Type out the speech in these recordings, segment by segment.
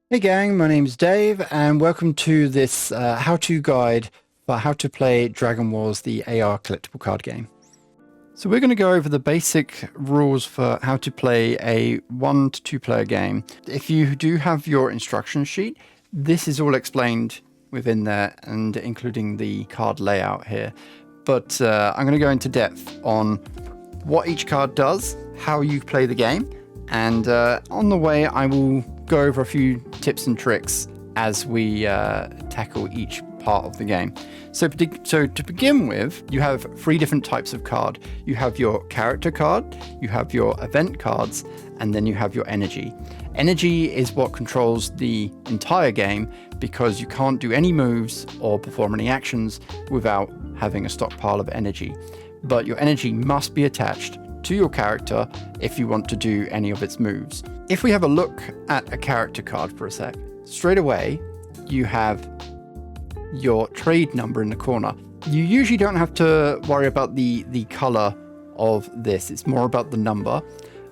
Hey gang, my name's Dave, and welcome to this how-to guide for how to play Dragon Wars, the AR collectible card game. So we're going to go over the basic rules for how to play a 1 to 2 player game. If you do have your instruction sheet, this is all explained within there, and including the card layout here. But I'm going to go into depth on what each card does, how you play the game, and on the way I will go over a few tips and tricks as we tackle each part of the game. So to begin with, you have 3 different types of card. You have your character card, you have your event cards, and then you have your energy. Energy is what controls the entire game because you can't do any moves or perform any actions without having a stockpile of energy. But your energy must be attached to your character if you want to do any of its moves. If we have a look at a character card for a sec, straight away you have your trade number in the corner. You usually don't have to worry about the color of this, it's more about the number.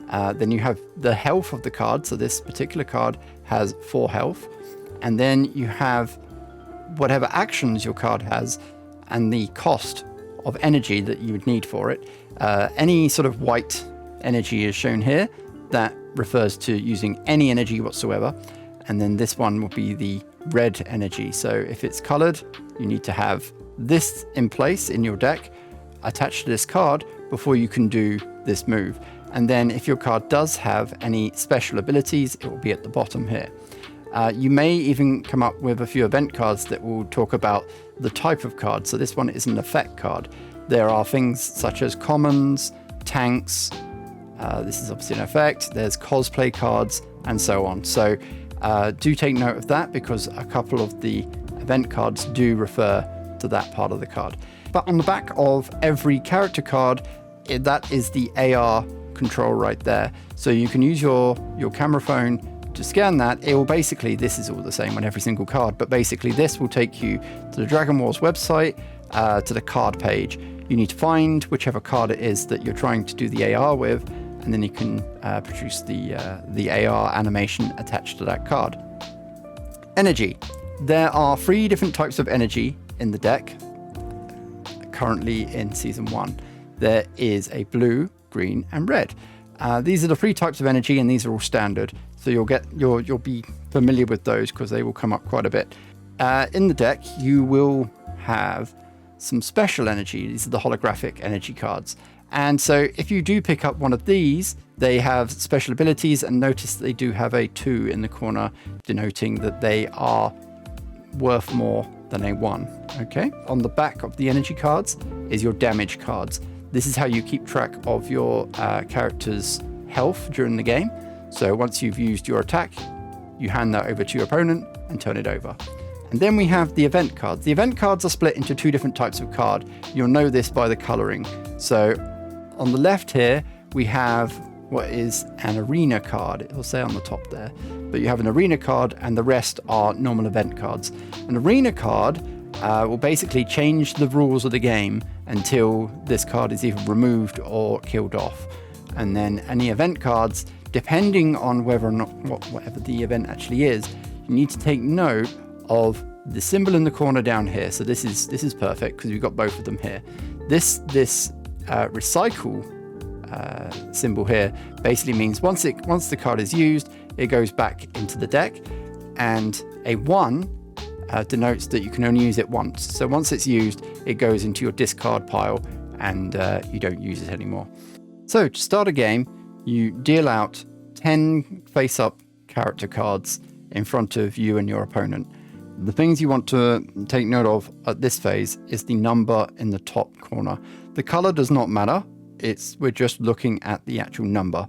Then you have the health of the card, so this particular card has 4 health, and then you have whatever actions your card has and the cost of energy that you would need for it. Any sort of white energy is shown here. That refers to using any energy whatsoever. And then this one will be the red energy. So if it's colored, you need to have this in place in your deck attached to this card before you can do this move. And then if your card does have any special abilities, it will be at the bottom here. You may even come up with a few event cards that will talk about the type of card. So this one is an effect card. There are things such as commons, tanks. This is obviously an effect. There's cosplay cards and so on. So do take note of that because a couple of the event cards do refer to that part of the card. But on the back of every character card, that is the AR control right there. So you can use your camera phone to scan that. It will basically, this is all the same on every single card, but basically this will take you to the Dragon Wars website, to the card page. You need to find whichever card it is that you're trying to do the AR with, and then you can produce the AR animation attached to that card. Energy. There are 3 different types of energy in the deck currently in Season 1. There is a blue, green, and red. These are the 3 types of energy, and these are all standard. So you'll be familiar with those because they will come up quite a bit. In the deck, you will have some special energy. These are the holographic energy cards. And so if you do pick up one of these, they have special abilities, and notice they do have a 2 in the corner, denoting that they are worth more than a 1. Okay. On the back of the energy cards is your damage cards. This is how you keep track of your character's health during the game. So once you've used your attack, you hand that over to your opponent and turn it over. And then we have the event cards. The event cards are split into 2 different types of card. You'll know this by the coloring. So on the left here, we have what is an arena card. It'll say on the top there. But you have an arena card, and the rest are normal event cards. An arena card will basically change the rules of the game until this card is either removed or killed off. And then any event cards, depending on whether or not whatever the event actually is, you need to take note of the symbol in the corner down here. So this is perfect because we've got both of them here. This recycle symbol here basically means once the card is used, it goes back into the deck, and a 1 denotes that you can only use it once. So once it's used, it goes into your discard pile and you don't use it anymore. So to start a game, you deal out 10 face-up character cards in front of you and your opponent. The things you want to take note of at this phase is the number in the top corner. The color does not matter. We're just looking at the actual number.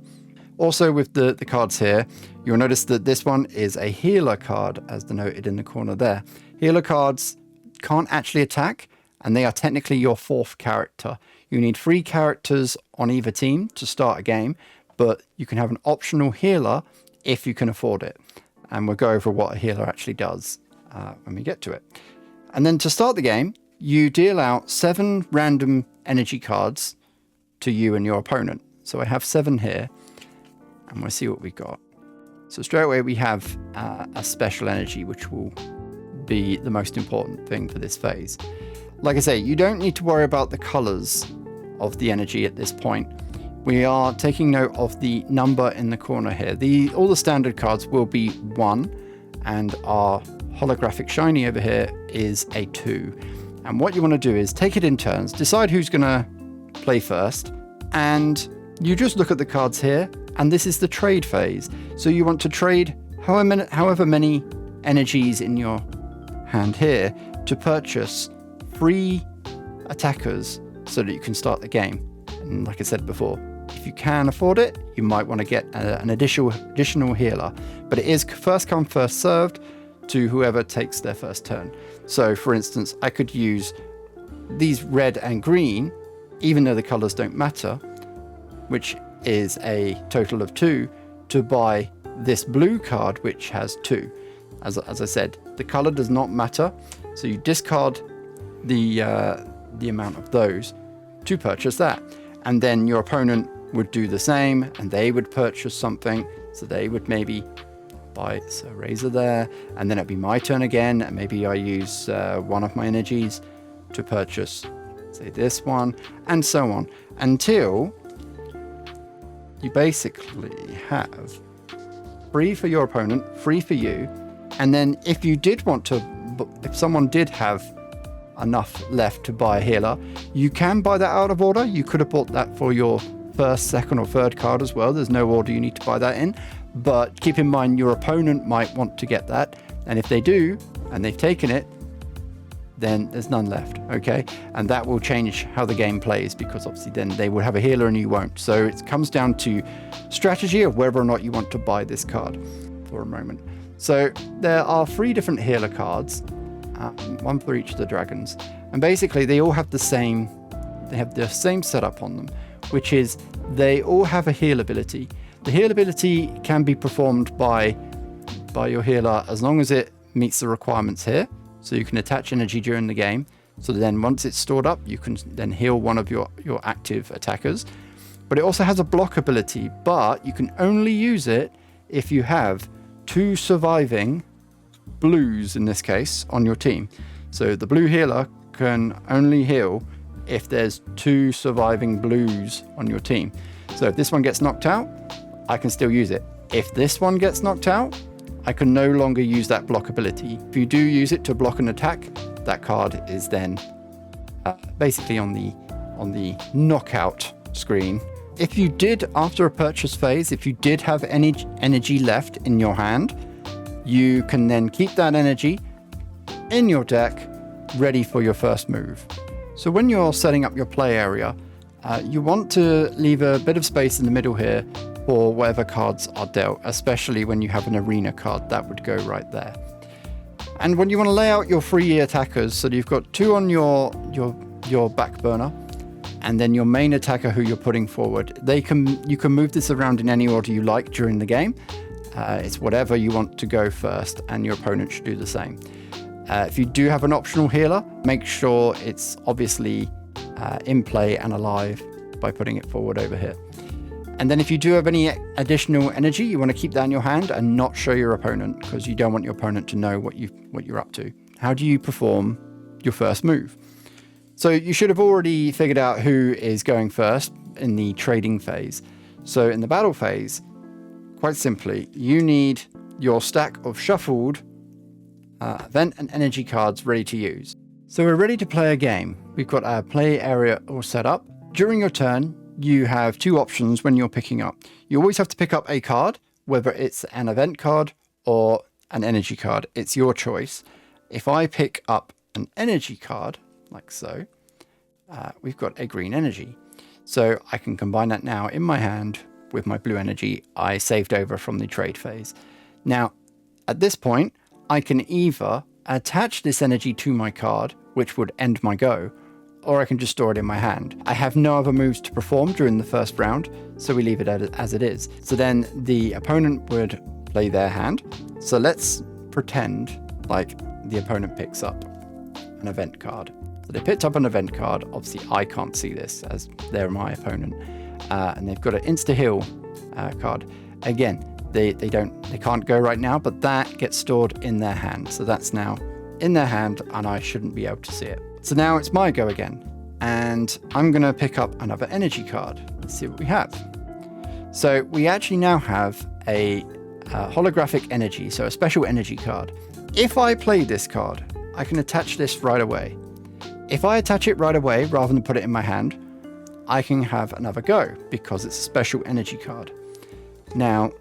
Also with the cards here, you'll notice that this one is a healer card, as denoted in the corner there. Healer cards can't actually attack, and they are technically your 4th character. You need 3 characters on either team to start a game, but you can have an optional healer if you can afford it. And we'll go over what a healer actually does when we get to it. And then to start the game, you deal out 7 random energy cards to you and your opponent. So I have 7 here, and we'll see what we got. So straight away we have a special energy, which will be the most important thing for this phase. Like I say, you don't need to worry about the colors of the energy at this point. We are taking note of the number in the corner here. All the standard cards will be 1, and our holographic shiny over here is a 2. And what you want to do is take it in turns, decide who's going to play first, and you just look at the cards here, and this is the trade phase. So you want to trade however many energies in your hand here to purchase 3 attackers so that you can start the game. And like I said before, if you can afford it, you might want to get an additional healer, but it is first come, first served to whoever takes their first turn. So for instance, I could use these red and green, even though the colors don't matter, which is a total of 2, to buy this blue card, which has 2. As I said, the color does not matter, so you discard the amount of those to purchase that, and then your opponent would do the same, and they would purchase something. So they would maybe buy a razor there, and then it'd be my turn again, and maybe I use one of my energies to purchase, say, this one, and so on, until you basically have 3 for your opponent, 3 for you. And then if you did want to, if someone did have enough left to buy a healer, you can buy that out of order. You could have bought that for your first, second, or third card as well. There's no order you need to buy that in, but keep in mind your opponent might want to get that, and if they do and they've taken it, then there's none left. Okay, and that will change how the game plays, because obviously then they will have a healer and you won't. So it comes down to strategy of whether or not you want to buy this card for a moment. So there are 3 different healer cards, 1 for each of the dragons, and basically they all have the same setup on them, which is they all have a heal ability. The heal ability can be performed by your healer as long as it meets the requirements here. So you can attach energy during the game. So then once it's stored up, you can then heal one of your active attackers. But it also has a block ability, but you can only use it if you have 2 surviving blues, in this case, on your team. So the blue healer can only heal if there's 2 surviving blues on your team. So if this one gets knocked out, I can still use it. If this one gets knocked out, I can no longer use that block ability. If you do use it to block an attack, that card is then basically on the knockout screen. If you did, after a purchase phase, if you did have any energy left in your hand, you can then keep that energy in your deck ready for your first move. So when you're setting up your play area, you want to leave a bit of space in the middle here for whatever cards are dealt, especially when you have an arena card, that would go right there. And when you want to lay out your 3 attackers, so you've got 2 on your back burner, and then your main attacker who you're putting forward, you can move this around in any order you like during the game. It's whatever you want to go first, and your opponent should do the same. If you do have an optional healer, make sure it's obviously in play and alive by putting it forward over here. And then if you do have any additional energy, you want to keep that in your hand and not show your opponent, because you don't want your opponent to know what you're up to. How do you perform your first move? So you should have already figured out who is going first in the trading phase. So in the battle phase, quite simply, you need your stack of shuffled event and energy cards ready to use. So we're ready to play a game. We've got our play area all set up. During your turn, you have 2 options when you're picking up. You always have to pick up a card, whether it's an event card or an energy card. It's your choice. If I pick up an energy card, like so, we've got a green energy. So I can combine that now in my hand with my blue energy I saved over from the trade phase. Now, at this point, I can either attach this energy to my card, which would end my go, or I can just store it in my hand. I have no other moves to perform during the first round, so we leave it as it is. So then the opponent would play their hand. So let's pretend like the opponent picks up an event card. So they picked up an event card. Obviously, I can't see this as they're my opponent. And they've got an insta-heal card. Again, they can't go right now, but that gets stored in their hand. So that's now in their hand, and I shouldn't be able to see it. So now it's my go again, and I'm going to pick up another energy card. Let's see what we have. So we actually now have a holographic energy, so a special energy card. If I play this card, I can attach this right away. If I attach it right away rather than put it in my hand, I can have another go because it's a special energy card. Now,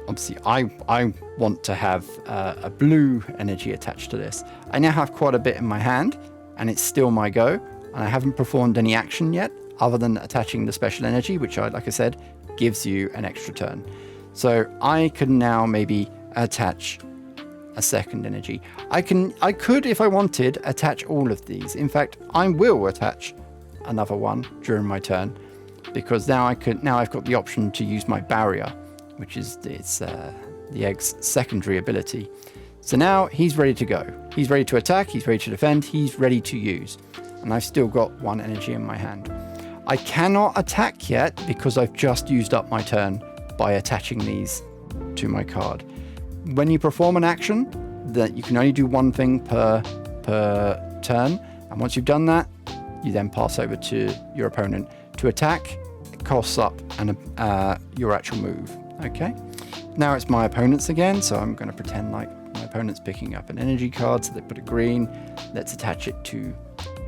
obviously, I want to have a blue energy attached to this. I now have quite a bit in my hand, and it's still my go, and I haven't performed any action yet other than attaching the special energy, which, like I said, gives you an extra turn. So I can now maybe attach a second energy. I could, if I wanted, attach all of these. In fact, I will attach another one during my turn, because now I've got the option to use my barrier, which is the egg's secondary ability. So now he's ready to go. He's ready to attack, he's ready to defend, he's ready to use. And I've still got one energy in my hand. I cannot attack yet because I've just used up my turn by attaching these to my card. When you perform an action, that you can only do one thing per turn, and once you've done that, you then pass over to your opponent to attack. It costs up your actual move. Okay, now it's my opponent's again, so I'm going to pretend like my opponent's picking up an energy card, so they put a green. Let's attach it to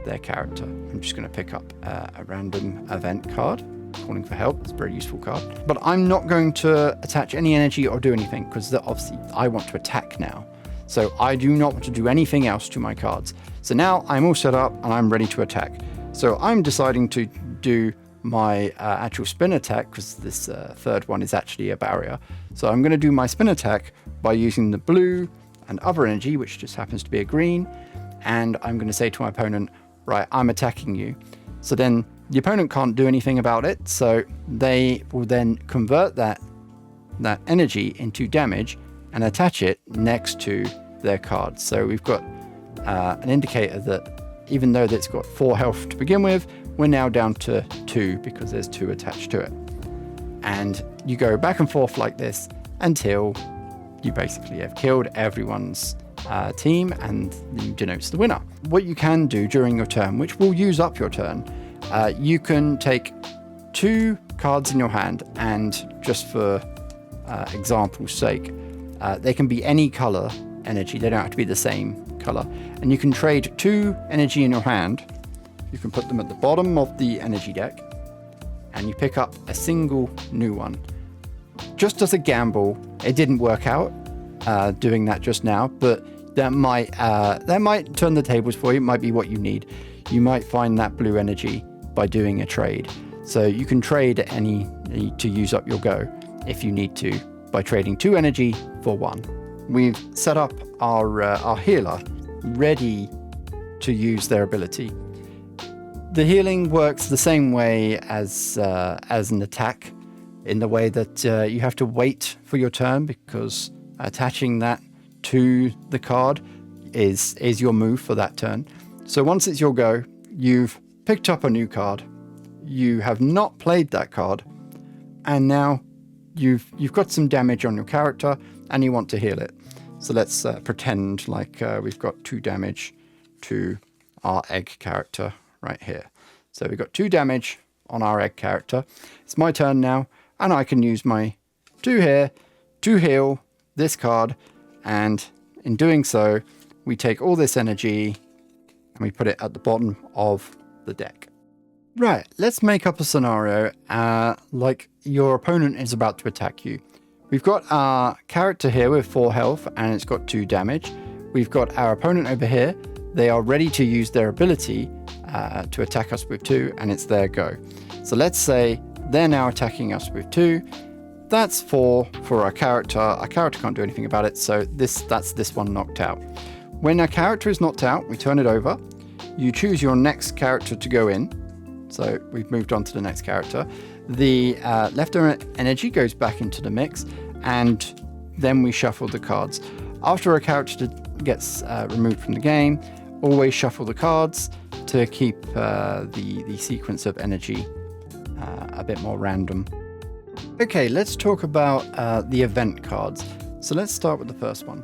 their character. I'm just going to pick up a random event card, calling for help. It's a very useful card. But I'm not going to attach any energy or do anything, because obviously I want to attack now. So I do not want to do anything else to my cards. So now I'm all set up and I'm ready to attack. So I'm deciding to do my actual spin attack, because this third one is actually a barrier. So I'm going to do my spin attack by using the blue and other energy, which just happens to be a green. And I'm going to say to my opponent, right, I'm attacking you. So then the opponent can't do anything about it. So they will then convert that energy into damage and attach it next to their card. So we've got an indicator that even though it's got 4 health to begin with, we're now down to 2 because there's 2 attached to it. And you go back and forth like this until you basically have killed everyone's team, and you denotes the winner. What you can do during your turn, which will use up your turn, you can take 2 cards in your hand, and just for example's sake, they can be any color energy. They don't have to be the same color. And you can trade 2 energy in your hand. You can put them at the bottom of the energy deck, and you pick up a single new one. Just as a gamble, it didn't work out doing that just now, but that might turn the tables for you. It might be what you need. You might find that blue energy by doing a trade. So you can trade any to use up your go if you need to, by trading 2 energy for 1. We've set up our healer ready to use their ability. The healing works the same way as an attack, in the way that you have to wait for your turn, because attaching that to the card is your move for that turn. So once it's your go, you've picked up a new card, you have not played that card, and now you've got some damage on your character and you want to heal it. So let's pretend like we've got 2 damage to our egg character right here. So we've got 2 damage on our egg character. It's my turn now, and I can use my 2 here to heal this card, and in doing so, we take all this energy and we put it at the bottom of the deck. Right, let's make up a scenario like your opponent is about to attack you. We've got our character here with 4 health, and it's got 2 damage. We've got our opponent over here. They are ready to use their ability to attack us with 2, and it's their go. So let's say they're now attacking us with 2. That's 4 for our character. Our character can't do anything about it, so that's this one knocked out. When our character is knocked out, we turn it over. You choose your next character to go in. So we've moved on to the next character. The leftover energy goes back into the mix, and then we shuffle the cards. After a character gets removed from the game, always shuffle the cards to keep the sequence of energy a bit more random. Okay, let's talk about the event cards. So let's start with the first one.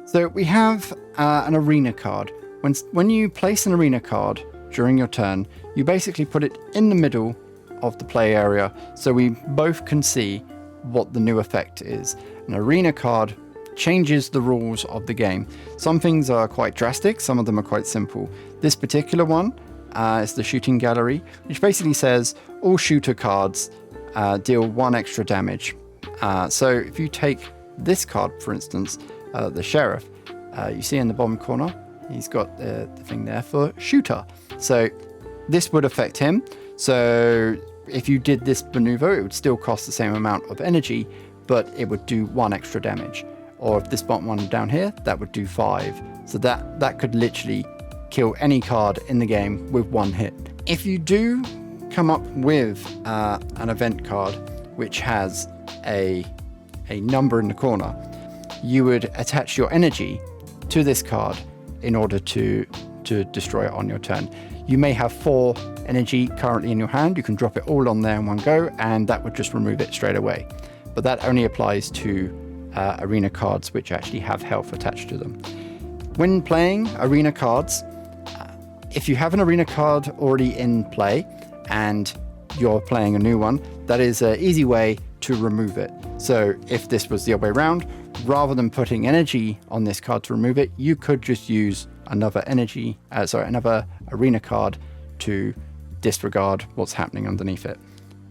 So we have an arena card. When you place an arena card during your turn, you basically put it in the middle of the play area so we both can see what the new effect is. An arena card changes the rules of the game. Some things are quite drastic, some of them are quite simple. This particular one is the shooting gallery, which basically says all shooter cards deal 1 extra damage. So if you take this card, for instance, the sheriff, you see in the bottom corner, he's got the thing there for shooter. So this would affect him. So if you did this maneuver, it would still cost the same amount of energy, but it would do 1 extra damage. Or if this bottom one down here, that would do 5. So that could literally kill any card in the game with 1 hit. If you do come up with an event card which has a number in the corner, you would attach your energy to this card in order to destroy it on your turn. You may have 4 energy currently in your hand. You can drop it all on there in one go, and that would just remove it straight away. But that only applies to arena cards which actually have health attached to them. When playing arena cards, if you have an arena card already in play and you're playing a new one, that is an easy way to remove it. So if this was the other way around, rather than putting energy on this card to remove it, you could just use another another arena card to disregard what's happening underneath it.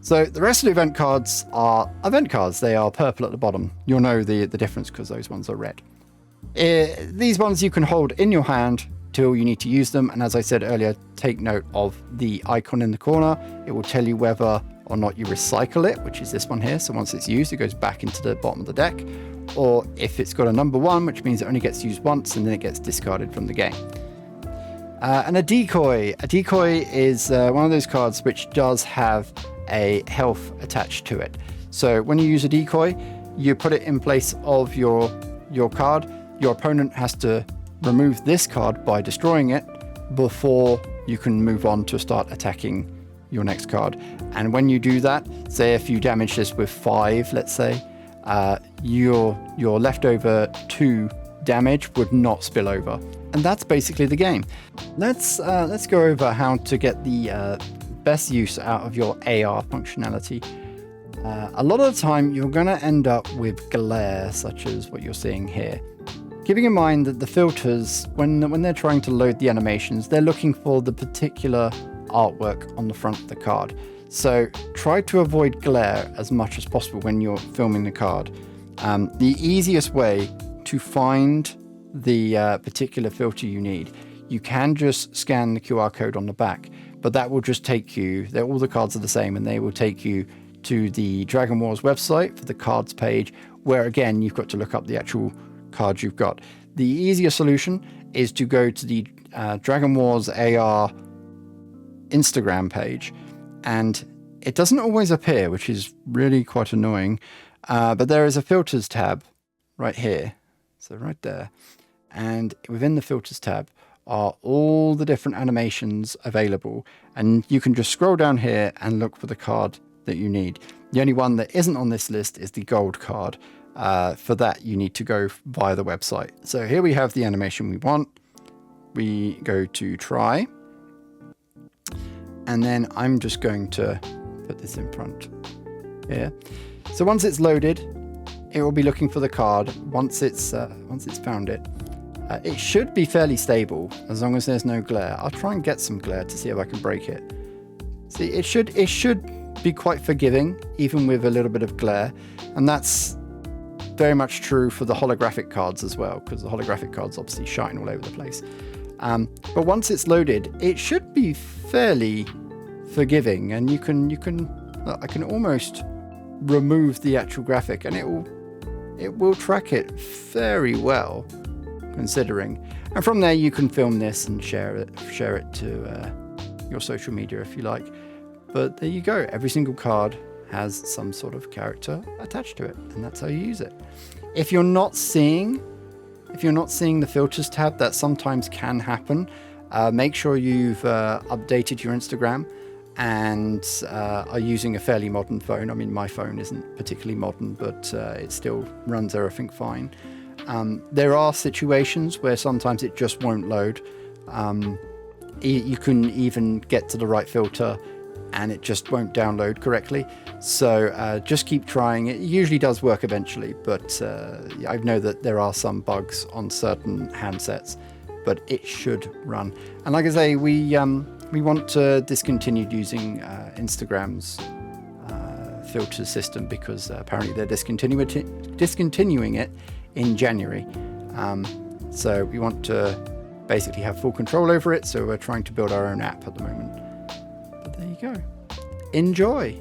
So the rest of the event cards are event cards. They are purple at the bottom. You'll know the difference because those ones are red. These ones you can hold in your hand till you need to use them. And as I said earlier, take note of the icon in the corner. It will tell you whether or not you recycle it, which is this one here. So once it's used, it goes back into the bottom of the deck. Or if it's got a number 1, which means it only gets used once and then it gets discarded from the game. And a decoy. A decoy is one of those cards which does have a health attached to it. So when you use a decoy, you put it in place of your card. Your opponent has to remove this card by destroying it before you can move on to start attacking your next card. And when you do that, say if you damage this with 5, let's say, your leftover 2 damage would not spill over. And that's basically the game. Let's go over how to get the best use out of your AR functionality. A lot of the time you're going to end up with glare, such as what you're seeing here. Keeping in mind that the filters, when they're trying to load the animations, they're looking for the particular artwork on the front of the card. So try to avoid glare as much as possible when you're filming the card. The easiest way to find the particular filter you need, you can just scan the QR code on the back, but that will just take you, all the cards are the same, and they will take you to the DragonWars website for the cards page, where again you've got to look up the actual cards you've got. The easier solution is to go to the DragonWars AR Instagram page, and it doesn't always appear, which is really quite annoying, but there is a filters tab right here, so right there, and within the filters tab are all the different animations available, and you can just scroll down here and look for the card that you need. The only one that isn't on this list is the gold card. For that you need to go via the website. So here we have the animation we want. We go to try, and then I'm just going to put this in front here. So once it's loaded, it will be looking for the card. Once it's found it, it should be fairly stable as long as there's no glare. I'll try and get some glare to see if I can break it. See, it should be quite forgiving even with a little bit of glare, and that's very much true for the holographic cards as well, because the holographic cards obviously shine all over the place. But once it's loaded, it should be fairly forgiving, and I can almost remove the actual graphic and it will track it very well, considering. And from there you can film this and share it to your social media if you like. But there you go. Every single card has some sort of character attached to it, and that's how you use it. If you're not seeing the filters tab, that sometimes can happen. Make sure you've updated your Instagram and are using a fairly modern phone. I mean, my phone isn't particularly modern, but it still runs everything fine. There are situations where sometimes it just won't load. You can even get to the right filter and it just won't download correctly. So just keep trying. It usually does work eventually, but I know that there are some bugs on certain handsets, but it should run. And like I say, we want to discontinue using Instagram's filter system because apparently they're discontinuing it in January. So we want to basically have full control over it. So we're trying to build our own app at the moment. But there you go. Enjoy.